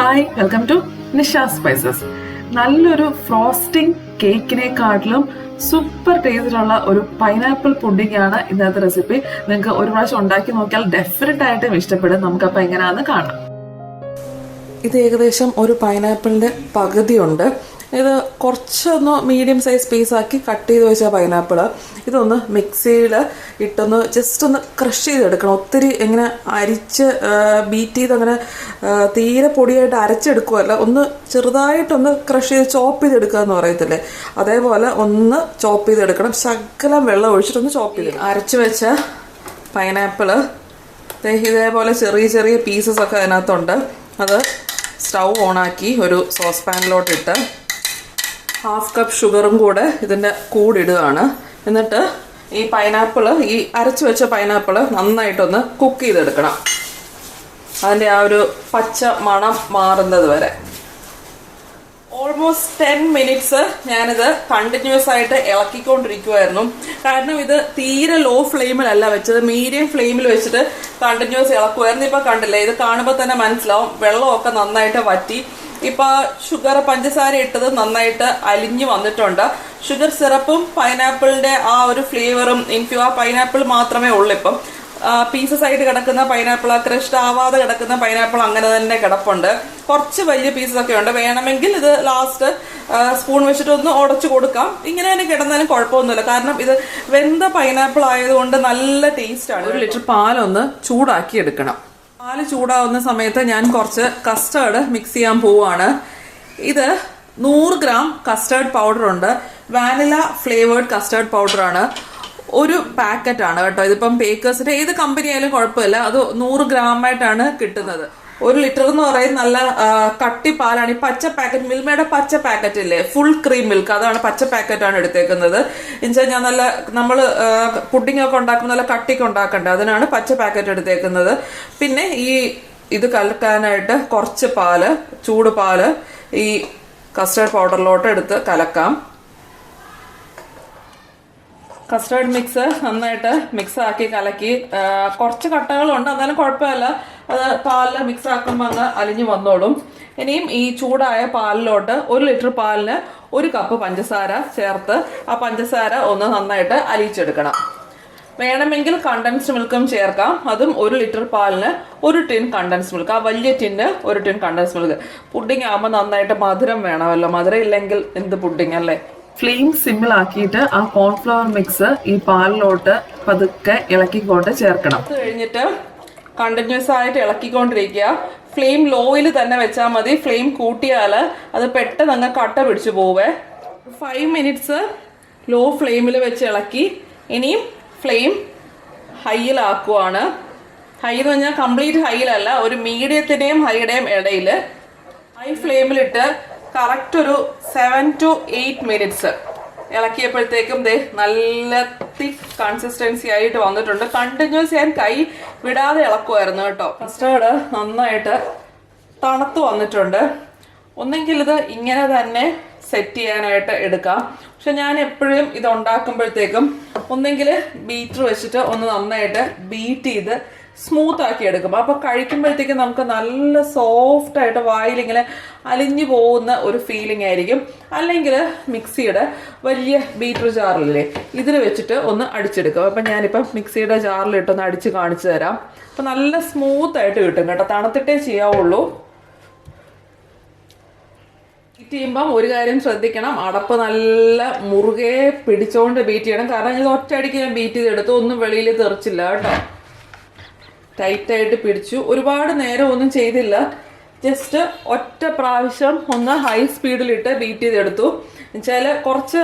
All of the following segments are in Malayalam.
Hi welcome to Nisha spices. നല്ലൊരു ഫ്രോസ്റ്റിംഗ് കേക്കിനെക്കാട്ടിലും സൂപ്പർ ടേസ്റ്റിലുള്ള ഒരു പൈനാപ്പിൾ പുഡിംഗ് ആണ് ഇന്നത്തെ റെസിപ്പി. നിങ്ങൾക്ക് ഒരു പ്രാവശ്യം ഉണ്ടാക്കി നോക്കിയാൽ ഡെഫിനറ്റ് ആയിട്ടും ഇഷ്ടപ്പെടും. നമുക്കപ്പോൾ എങ്ങനെയാണെന്ന് കാണാം. ഇത് ഏകദേശം ഒരു പൈനാപ്പിളിൻ്റെ പകുതിയുണ്ട്. ഇത് കുറച്ചൊന്ന് മീഡിയം സൈസ് പീസാക്കി കട്ട് ചെയ്ത് വെച്ച പൈനാപ്പിൾ ഇതൊന്ന് മിക്സിയിൽ ഇട്ടൊന്ന് ജസ്റ്റ് ഒന്ന് ക്രഷ് ചെയ്തെടുക്കണം. ഒത്തിരി ഇങ്ങനെ അരിച്ച് ബീറ്റ് ചെയ്ത് അങ്ങനെ തീരെ പൊടിയായിട്ട് അരച്ചെടുക്കുമല്ല, ഒന്ന് ചെറുതായിട്ടൊന്ന് ക്രഷ് ചെയ്ത് ചോപ്പ് ചെയ്തെടുക്കുക എന്ന് പറയത്തില്ലേ, അതേപോലെ ഒന്ന് ചോപ്പ് ചെയ്തെടുക്കണം. ശകലം വെള്ളം ഒഴിച്ചിട്ടൊന്ന് ചോപ്പ് ചെയ്ത് അരച്ച് വെച്ച പൈനാപ്പിൾ ഇതേപോലെ ചെറിയ ചെറിയ പീസസൊക്കെ അതിനകത്തുണ്ട്. അത് സ്റ്റൗ ഓണാക്കി ഒരു സോസ് പാനിലോട്ടിട്ട് 1/2 കപ്പ് ഷുഗറും കൂടെ ഇതിൻ്റെ കൂടിടുകയാണ്. എന്നിട്ട് ഈ പൈനാപ്പിൾ, ഈ അരച്ചു വെച്ച പൈനാപ്പിൾ നന്നായിട്ടൊന്ന് കുക്ക് ചെയ്തെടുക്കണം. അതിൻ്റെ ആ ഒരു പച്ച മണം മാറുന്നത് വരെ ഓൾമോസ്റ്റ് 10 മിനിറ്റ്സ് ഞാനിത് കണ്ടിന്യൂസ് ആയിട്ട് ഇളക്കിക്കൊണ്ടിരിക്കുമായിരുന്നു. കാരണം ഇത് തീരെ ലോ ഫ്ലെയിമിലല്ല വെച്ചത്, മീഡിയം ഫ്ലെയിമിൽ വെച്ചിട്ട് കണ്ടിന്യൂസ് ഇളക്കുമായിരുന്നു. ഇപ്പൊ കണ്ടില്ലേ, ഇത് കാണുമ്പോൾ തന്നെ മനസ്സിലാവും വെള്ളമൊക്കെ നന്നായിട്ട് വറ്റി. ഇപ്പൊ ഷുഗർ, പഞ്ചസാര ഇട്ടത് നന്നായിട്ട് അലിഞ്ഞു വന്നിട്ടുണ്ട്. ഷുഗർ സിറപ്പും പൈനാപ്പിളിന്റെ ആ ഒരു ഫ്ലേവറും ആ പൈനാപ്പിൾ മാത്രമേ ഉള്ളൂ. ഇപ്പം പീസസ് ആയിട്ട് കിടക്കുന്ന പൈനാപ്പിൾ, ക്രഷ്ഡ് ആവാതെ കിടക്കുന്ന പൈനാപ്പിൾ അങ്ങനെ തന്നെ കിടപ്പുണ്ട്. കുറച്ച് വലിയ പീസസ് ഒക്കെ ഉണ്ട്. വേണമെങ്കിൽ ഇത് ലാസ്റ്റ് സ്പൂൺ വെച്ചിട്ട് ഒന്ന് ഉടച്ചു കൊടുക്കാം. ഇങ്ങനെ തന്നെ കിടന്നാലും കുഴപ്പമൊന്നുമില്ല. കാരണം ഇത് വെന്ത പൈനാപ്പിൾ ആയതുകൊണ്ട് നല്ല ടേസ്റ്റ് ആണ്. 1 ലിറ്റർ പാലൊന്ന് ചൂടാക്കി എടുക്കണം. പാല് ചൂടാവുന്ന സമയത്ത് ഞാൻ കുറച്ച് കസ്റ്റേർഡ് മിക്സ് ചെയ്യാൻ പോവാണ്. ഇത് 100 ഗ്രാം കസ്റ്റേർഡ് പൗഡർ ഉണ്ട്. വാനില ഫ്ലേവേർഡ് കസ്റ്റേർഡ് പൗഡറാണ്. ഒരു പാക്കറ്റ് ആണ് കേട്ടോ. ഇതിപ്പം ബേക്കേഴ്സിന്റെ ഏത് കമ്പനി ആയാലും കുഴപ്പമില്ല. അത് 100 ഗ്രാമായിട്ടാണ് കിട്ടുന്നത്. 1 ലിറ്റർ എന്ന് പറയുന്നത് നല്ല കട്ടി പാലാണ്. ഈ പച്ച പാക്കറ്റ്, മിൽമയുടെ പച്ച പാക്കറ്റ് ഇല്ലേ, ഫുൾ ക്രീം മിൽക്ക്, അതാണ് പച്ച പാക്കറ്റാണ് എടുത്തേക്കുന്നത്. എന്നുവെച്ചാൽ ഞാൻ നമ്മള് പുഡിംഗ് ഒക്കെ ഉണ്ടാക്കുമ്പോൾ നല്ല കട്ടിക്ക് ഉണ്ടാക്കണ്ടേ, അതിനാണ് പച്ച പാക്കറ്റ് എടുത്തേക്കുന്നത്. പിന്നെ ഇത് കലക്കാനായിട്ട് കുറച്ച് പാല്, ചൂട് പാല് ഈ കസ്റ്റേർഡ് പൗഡറിലോട്ട് എടുത്ത് കലക്കാം. കസ്റ്റേർഡ് മിക്സ് നന്നായിട്ട് മിക്സ് ആക്കി കലക്കി. കുറച്ച് കട്ടകളുണ്ട്, എന്നാലും കുഴപ്പമില്ല. അത് പാലിൽ മിക്സ് ആക്കുമ്പോൾ അങ്ങ് അലിഞ്ഞു വന്നോളും. ഇനിയും ഈ ചൂടായ പാലിലോട്ട് 1 ലിറ്റർ പാലിന് 1 കപ്പ് പഞ്ചസാര ചേർത്ത് ആ പഞ്ചസാര ഒന്ന് നന്നായിട്ട് അലിയിച്ചെടുക്കണം. വേണമെങ്കിൽ കണ്ടൻസ്ഡ് മിൽക്കും ചേർക്കാം. അതും 1 ലിറ്റർ പാലിന് 1 ടിൻ കണ്ടൻസ്ഡ് മിൽക്ക്. ആ വലിയ tin 1 tin condensed milk. Pudding ആകുമ്പോൾ നന്നായിട്ട് മധുരം വേണമല്ലോ. മധുരം ഇല്ലെങ്കിൽ എന്ത് പുഡിംഗ് അല്ലേ. ഫ്ലെയിം സിമ്മിലാക്കിയിട്ട് ആ കോൺഫ്ലവർ മിക്സ് ഈ പാലിലോട്ട് പതുക്കെ ഇളക്കിക്കൊണ്ട് ചേർക്കണം. അത് കഴിഞ്ഞിട്ട് കണ്ടിന്യൂസ് ആയിട്ട് ഇളക്കിക്കൊണ്ടിരിക്കുക. ഫ്ലെയിം ലോയിൽ തന്നെ വെച്ചാൽ മതി. ഫ്ലെയിം കൂട്ടിയാൽ അത് പെട്ടെന്ന് അങ്ങ് കട്ട പിടിച്ചു പോവേ. 5 മിനിറ്റ്സ് ലോ ഫ്ലെയിമിൽ വെച്ച് ഇളക്കി. ഇനിയും ഫ്ലെയിം ഹൈയിലാക്കുവാണ്. ഹൈ എന്ന് പറഞ്ഞാൽ കംപ്ലീറ്റ് ഹൈയിലല്ല, ഒരു മീഡിയത്തിൻ്റെയും ഹൈയുടെയും ഇടയിൽ ഹൈ ഫ്ലെയിമിലിട്ട് കറക്റ്റ് ഒരു 7 to 8 മിനിറ്റ്സ് ഇളക്കിയപ്പോഴത്തേക്കും നല്ല തിക്ക് കൺസിസ്റ്റൻസി ആയിട്ട് വന്നിട്ടുണ്ട്. കണ്ടിന്യൂസ് ഞാൻ കൈ വിടാതെ ഇളക്കുമായിരുന്നു കേട്ടോ. കസ്റ്റേർഡ് നന്നായിട്ട് തണുത്ത് വന്നിട്ടുണ്ട്. ഒന്നെങ്കിൽ ഇത് ഇങ്ങനെ തന്നെ സെറ്റ് ചെയ്യാനായിട്ട് എടുക്കാം. പക്ഷെ ഞാൻ എപ്പോഴും ഇത് ഉണ്ടാക്കുമ്പോഴത്തേക്കും ഒന്നെങ്കിൽ ബീറ്റർ വെച്ചിട്ട് ഒന്ന് നന്നായിട്ട് ബീറ്റ് ചെയ്ത് സ്മൂത്ത് ആക്കി എടുക്കും. അപ്പൊ കഴിക്കുമ്പോഴത്തേക്കും നമുക്ക് നല്ല സോഫ്റ്റ് ആയിട്ട് വായിലിങ്ങനെ അലിഞ്ഞു പോകുന്ന ഒരു ഫീലിംഗ് ആയിരിക്കും. അല്ലെങ്കിൽ മിക്സിയുടെ വലിയ ബീറ്റർ ജാറിലല്ലേ, ഇതിൽ വെച്ചിട്ട് ഒന്ന് അടിച്ചെടുക്കും. അപ്പം ഞാനിപ്പം മിക്സിയുടെ ജാറിലിട്ടൊന്ന് അടിച്ച് കാണിച്ചു തരാം. അപ്പം നല്ല സ്മൂത്ത് ആയിട്ട് കിട്ടും കേട്ടോ. തണുത്തിട്ടേ ചെയ്യാവുള്ളൂ. ബീറ്റ് ചെയ്യുമ്പം ഒരു കാര്യം ശ്രദ്ധിക്കണം, അടപ്പ് നല്ല മുറുകെ പിടിച്ചോണ്ട് ബീറ്റ് ചെയ്യണം. കാരണം ഇത് ഒറ്റയടിക്ക് ഞാൻ ബീറ്റ് ചെയ്തെടുത്തു, ഒന്നും വെളിയിൽ തെറിച്ചില്ല കേട്ടോ. ടൈറ്റായിട്ട് പിടിച്ചു. ഒരുപാട് നേരം ഒന്നും ചെയ്തില്ല, ജസ്റ്റ് ഒറ്റ പ്രാവശ്യം ഒന്ന് ഹൈ സ്പീഡിലിട്ട് ബീറ്റ് ചെയ്തെടുത്തു. എന്നുവെച്ചാൽ കുറച്ച്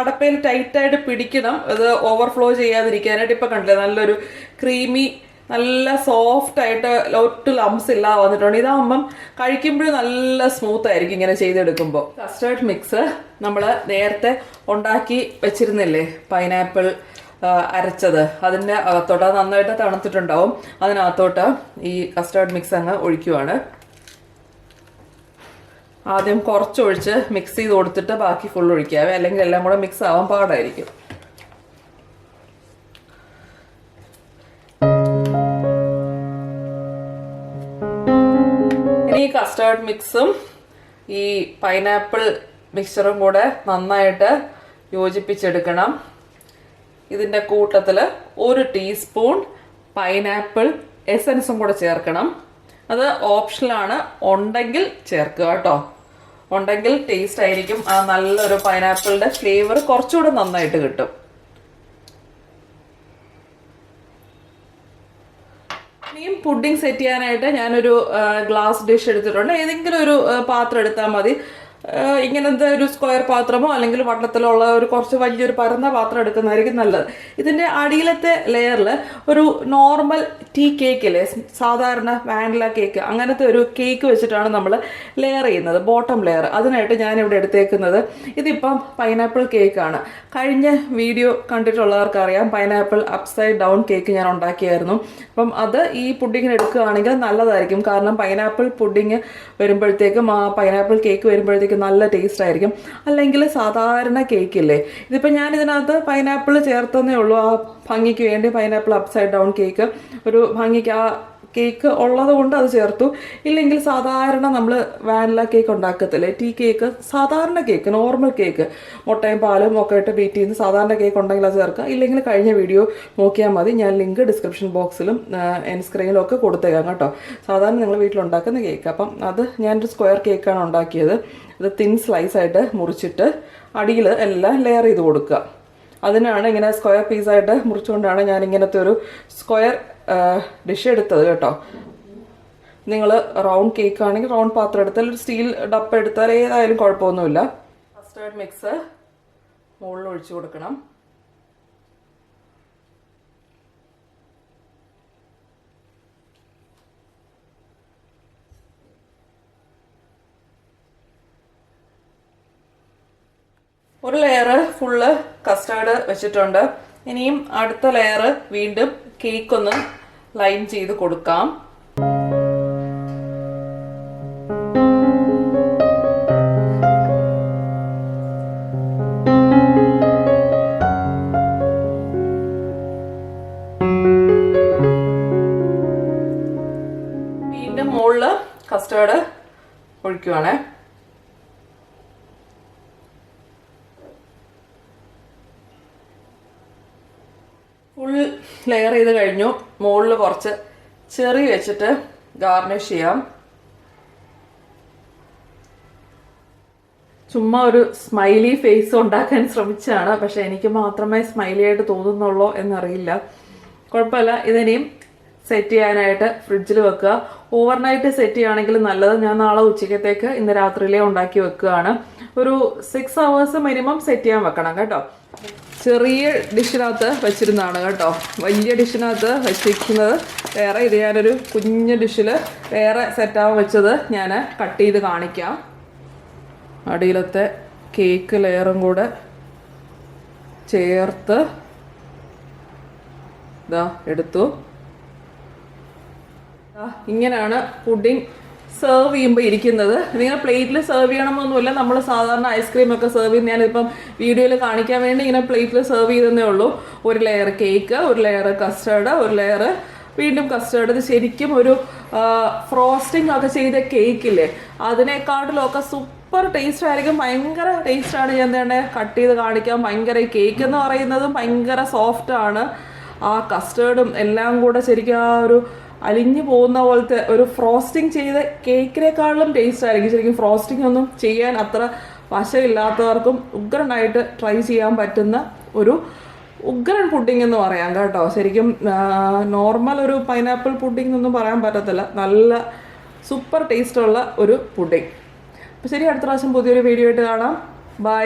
അടപ്പയിൽ ടൈറ്റായിട്ട് പിടിക്കണം, ഇത് ഓവർഫ്ലോ ചെയ്യാതിരിക്കാനായിട്ട്. ഇപ്പം കണ്ടില്ലേ, നല്ലൊരു ക്രീമി, നല്ല സോഫ്റ്റ് ആയിട്ട് ഒട്ടും ലംസ് ഇല്ലാതെ വന്നിട്ടുണ്ട്. ഇതാകുമ്പം കഴിക്കുമ്പോഴും നല്ല സ്മൂത്ത് ആയിരിക്കും ഇങ്ങനെ ചെയ്തെടുക്കുമ്പോൾ. കസ്റ്റേർഡ് മിക്സ് നമ്മൾ നേരത്തെ ഉണ്ടാക്കി വെച്ചിരുന്നില്ലേ, പൈനാപ്പിൾ അരച്ചത്, അതിൻ്റെ അകത്തോട്ട്, അത് നന്നായിട്ട് തണുത്തിട്ടുണ്ടാവും. അതിനകത്തോട്ട് ഈ കസ്റ്റേർഡ് മിക്സ് അങ്ങ് ഒഴിക്കുവാണ്. ആദ്യം കുറച്ചൊഴിച്ച് മിക്സ് ചെയ്ത് കൊടുത്തിട്ട് ബാക്കി ഫുൾ ഒഴിക്കാവേ, അല്ലെങ്കിൽ എല്ലാം കൂടെ മിക്സ് ആവാൻ പാടായിരിക്കും. ഈ കസ്റ്റേർഡ് കസ്റ്റേർഡ് മിക്സും ഈ പൈനാപ്പിൾ മിക്സറും കൂടെ നന്നായിട്ട് യോജിപ്പിച്ചെടുക്കണം. ഇതിൻ്റെ കൂട്ടത്തിൽ 1 ടീസ്പൂൺ പൈനാപ്പിൾ എസൻസും കൂടെ ചേർക്കണം. അത് ഓപ്ഷനിലാണ്, ഉണ്ടെങ്കിൽ ചേർക്കുക കേട്ടോ. ഉണ്ടെങ്കിൽ ടേസ്റ്റ് ആയിരിക്കും. ആ നല്ലൊരു പൈനാപ്പിളിൻ്റെ ഫ്ലേവർ കുറച്ചുകൂടെ നന്നായിട്ട് കിട്ടും. ഇനിയും പുഡിംഗ് സെറ്റ് ചെയ്യാനായിട്ട് ഞാനൊരു ഗ്ലാസ് ഡിഷ് എടുത്തിട്ടുണ്ട്. ഏതെങ്കിലും ഒരു പാത്രം എടുത്താൽ മതി. ഇങ്ങനത്തെ ഒരു സ്ക്വയർ പാത്രമോ അല്ലെങ്കിൽ വട്ടത്തിലുള്ള ഒരു കുറച്ച് വലിയൊരു പരന്ന പാത്രം എടുക്കുന്നതായിരിക്കും നല്ലത്. ഇതിൻ്റെ അടിയിലത്തെ ലെയറിൽ ഒരു നോർമൽ ടീ കേക്കില്ലേ, സാധാരണ വാനില കേക്ക്, അങ്ങനത്തെ ഒരു കേക്ക് വെച്ചിട്ടാണ് നമ്മൾ ലെയർ ചെയ്യുന്നത്, ബോട്ടം ലെയർ. അതിനായിട്ട് ഞാനിവിടെ എടുത്തേക്കുന്നത് ഇതിപ്പം പൈനാപ്പിൾ കേക്കാണ്. കഴിഞ്ഞ വീഡിയോ കണ്ടിട്ടുള്ളവർക്കറിയാം, പൈനാപ്പിൾ അപ്സൈഡ് ഡൗൺ കേക്ക് ഞാൻ ഉണ്ടാക്കിയായിരുന്നു. അപ്പം അത് ഈ പുഡിങ്ങിന് എടുക്കുകയാണെങ്കിൽ നല്ലതായിരിക്കും. കാരണം പൈനാപ്പിൾ പുഡിങ് വരുമ്പോഴത്തേക്കും ആ പൈനാപ്പിൾ കേക്ക് വരുമ്പോഴത്തേക്കും നല്ല ടേസ്റ്റ് ആയിരിക്കും. അല്ലെങ്കിൽ സാധാരണ കേക്കില്ലേ, ഇതിപ്പോൾ ഞാൻ ഇതിനകത്ത് പൈനാപ്പിൾ ചേർത്തന്നേ ഉള്ളൂ. ആ ഭംഗിക്ക് വേണ്ടി പൈനാപ്പിൾ അപ്സൈഡ് ഡൗൺ കേക്ക് ഒരു ഭംഗിക്ക് ആ കേക്ക് ഉള്ളത് കൊണ്ട് അത് ചേർത്തു. ഇല്ലെങ്കിൽ സാധാരണ നമ്മൾ വാനില കേക്ക് ഉണ്ടാക്കത്തില്ലേ, ടീ കേക്ക്, സാധാരണ കേക്ക്, നോർമൽ കേക്ക്, മുട്ടയും പാലും ഒക്കെ ഇട്ട് ബീറ്റ് ചെയ്യുന്ന സാധാരണ കേക്ക് ഉണ്ടെങ്കിൽ അത് ചേർക്കുക. ഇല്ലെങ്കിൽ കഴിഞ്ഞ വീഡിയോ നോക്കിയാൽ മതി. ഞാൻ ലിങ്ക് ഡിസ്ക്രിപ്ഷൻ ബോക്സിലും എൻ സ്ക്രീനിലും ഒക്കെ കൊടുത്തേക്കാം കേട്ടോ. സാധാരണ നിങ്ങൾ വീട്ടിലുണ്ടാക്കുന്ന കേക്ക്. അപ്പം അത് ഞാനൊരു സ്ക്വയർ കേക്കാണ് ഉണ്ടാക്കിയത്. ഇത് തിൻ സ്ലൈസായിട്ട് മുറിച്ചിട്ട് അടിയിൽ എല്ലാം ലെയർ ചെയ്ത് കൊടുക്കുക. അതിനാണ് ഇങ്ങനെ സ്ക്വയർ പീസായിട്ട് മുറിച്ചുകൊണ്ടാണ് ഞാൻ ഇങ്ങനത്തെ ഒരു സ്ക്വയർ ഡിഷ് എടുത്തത് കേട്ടോ. നിങ്ങൾ റൗണ്ട് കേക്ക് ആണെങ്കിൽ റൗണ്ട് പാത്രം എടുത്താൽ, ഒരു സ്റ്റീൽ ഡപ്പ എടുത്താൽ ഏതായാലും കുഴപ്പമൊന്നുമില്ല. കസ്റ്റേർഡ് മിക്സ് മുകളിൽ ഒഴിച്ചു കൊടുക്കണം. ഒരു ലെയർ ഫുള്ള് കസ്റ്റേർഡ് വെച്ചിട്ടുണ്ട്. ഇനിയും അടുത്ത ലെയർ വീണ്ടും കേക്ക് ഒന്ന് ലൈൻ ചെയ്ത് കൊടുക്കാം. വീണ്ടും മുകളില് കസ്റ്റേർഡ് ഒഴിക്കുവാണേ. ഫുൾ ലെയർ ചെയ്ത് കഴിഞ്ഞു. മുകളിൽ കുറച്ച് ചെറി വെച്ചിട്ട് ഗാർണിഷ് ചെയ്യാം. ചുമ്മാ ഒരു സ്മൈലി ഫേസ് ഉണ്ടാക്കാൻ ശ്രമിച്ചാണ്. പക്ഷെ എനിക്ക് മാത്രമേ സ്മൈലി ആയിട്ട് തോന്നുന്നുള്ളൂ എന്നറിയില്ല. കുഴപ്പമില്ല. ഇതിനെയും സെറ്റ് ചെയ്യാനായിട്ട് ഫ്രിഡ്ജിൽ വെക്കുക. ഓവർനൈറ്റ് സെറ്റ് ചെയ്യുകയാണെങ്കിൽ നല്ലത്. ഞാൻ നാളെ ഉച്ചക്കത്തേക്ക് ഇന്ന് രാത്രിയിലേ ഉണ്ടാക്കി വെക്കുകയാണ്. ഒരു 6 hours മിനിമം സെറ്റ് ചെയ്യാൻ വെക്കണം കേട്ടോ. ചെറിയ ഡിഷിനകത്ത് വെച്ചിരുന്നതാണ് കേട്ടോ. വലിയ ഡിഷിനകത്ത് വെച്ചിരിക്കുന്നത് വേറെ. ഇത് ഞാനൊരു കുഞ്ഞു ഡിഷിൽ വേറെ സെറ്റാവാൻ വെച്ചത് ഞാൻ കട്ട് ചെയ്ത് കാണിക്കാം. അടിയിലത്തെ കേക്ക് ലെയറും കൂടെ ചേർത്ത് ഇതാ എടുത്തു. ഇങ്ങനെയാണ് പുഡിംഗ് സെർവ് ചെയ്യുമ്പോൾ ഇരിക്കുന്നത്. നിങ്ങൾ പ്ലേറ്റിൽ സെർവ് ചെയ്യണമെന്നൊന്നുമില്ല. നമ്മൾ സാധാരണ ഐസ്ക്രീം ഒക്കെ സെർവ് ചെയ്യുന്ന ഞാനിപ്പം വീഡിയോയിൽ കാണിക്കാൻ വേണ്ടി ഇങ്ങനെ പ്ലേറ്റിൽ സെർവ് ചെയ്തതേ ഉള്ളൂ. ഒരു ലെയർ കേക്ക്, ഒരു ലെയർ കസ്റ്റേർഡ്, ഒരു ലെയർ വീണ്ടും കസ്റ്റേർഡ്. ഇത് ശരിക്കും ഒരു ഫ്രോസ്റ്റിംഗ് ഒക്കെ ചെയ്ത കേക്കില്ലേ, അതിനേക്കാട്ടിലൊക്കെ സൂപ്പർ ടേസ്റ്റ് ആയിരിക്കും. ഭയങ്കര ടേസ്റ്റാണ്. ഞാൻ തന്നെ കട്ട് ചെയ്ത് കാണിക്കാം. ഭയങ്കര കേക്ക് എന്ന് പറയുന്നതും ഭയങ്കര സോഫ്റ്റാണ്. ആ കസ്റ്റേർഡും എല്ലാം കൂടെ ശരിക്കും ആ ഒരു അലിഞ്ഞു പോകുന്ന പോലത്തെ ഒരു ഫ്രോസ്റ്റിംഗ് ചെയ്ത കേക്കിനേക്കാളും ടേസ്റ്റ് ആയിരിക്കും. ശരിക്കും ഫ്രോസ്റ്റിംഗ് ഒന്നും ചെയ്യാൻ അത്ര വശമില്ലാത്തവർക്കും ഉഗ്രനായിട്ട് ട്രൈ ചെയ്യാൻ പറ്റുന്ന ഒരു ഉഗ്രൻ പുഡിംഗ് എന്ന് പറയാം കേട്ടോ. ശരിക്കും നോർമൽ ഒരു പൈനാപ്പിൾ പുഡിംഗ് എന്നൊന്നും പറയാൻ പറ്റത്തില്ല. നല്ല സൂപ്പർ ടേസ്റ്റുള്ള ഒരു പുഡിംഗ്. അപ്പോൾ ശരി, അടുത്ത പ്രാവശ്യം പുതിയൊരു വീഡിയോ ആയിട്ട് കാണാം. ബൈ.